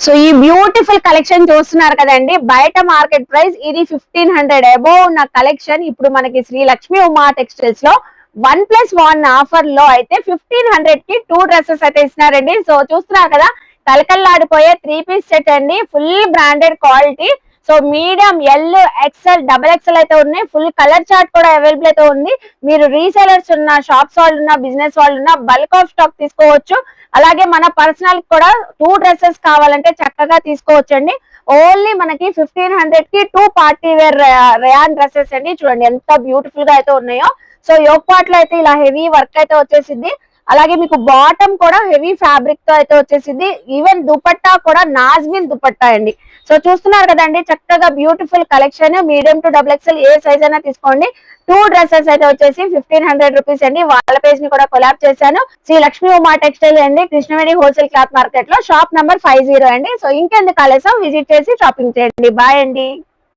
So ఈ beautiful collection చూస్తున్నారు కదండి, బయట మార్కెట్ ప్రైస్ ఇది 1500 అబోవ్ ఉన్న కలెక్షన్ ఇప్పుడు మనకి శ్రీ లక్ష్మీ ఉమా టెక్స్టైల్స్ లో 1+1 ఆఫర్ లో అయితే 1500 కి 2 డ్రెస్సెస్ అయితే ఇస్తున్నారండి. సో చూస్తున్నారు కదా, కలకల్లాడిపోయే 3 పీస్ సెట్ అండి, full branded quality. So medium, L, XL, double XL అయితే ఉన్నాయి. ఫుల్ కలర్ చార్ట్ కూడా అవైలబుల్ అయితే ఉంది. మీరు రీసేలర్స్ ఉన్న, షాప్స్ వాళ్ళు ఉన్న, బిజినెస్ వాళ్ళు ఉన్న బల్క్ ఆఫ్ స్టాక్ తీసుకోవచ్చు. అలాగే మన పర్సనల్ కూడా 2 డ్రెస్సెస్ కావాలంటే చక్కగా తీసుకోవచ్చండి. ఓన్లీ మనకి 1500 కి 2 పార్టీ వేర్ రేయాన్ డ్రెస్సెస్ అండి. చూడండి ఎంత బ్యూటిఫుల్ గా అయితే ఉన్నాయో. సో యోక్ పార్ట్ లో అయితే ఇలా హెవీ వర్క్ అయితే వచ్చేసింది. అలాగే మీకు బాటమ్ కూడా హెవీ ఫ్యాబ్రిక్ తో అయితే వచ్చేసింది. ఈవెన్ దుపట్టా కూడా నాజ్మిన్ దుపట్టా అండి. సో చూస్తున్నారు కదండి, చక్కగా beautiful collection. Medium to double XL A size అయినా తీసుకోండి. 2 డ్రెస్సెస్ అయితే వచ్చేసి 1500 రూపీస్ అండి. వాళ్ళ పేజ్ ని కూడా కొలాబ్ చేశాను. శ్రీ లక్ష్మీ ఉమా టెక్స్టైల్ అండి, కృష్ణవేణి హోల్సేల్ క్లాత్ మార్కెట్ లో షాప్ నంబర్ 50 అండి. సో ఇంకెందుకు ఆలస్యం, విజిట్ చేసి షాపింగ్ చేయండి. బాయ్ అండి.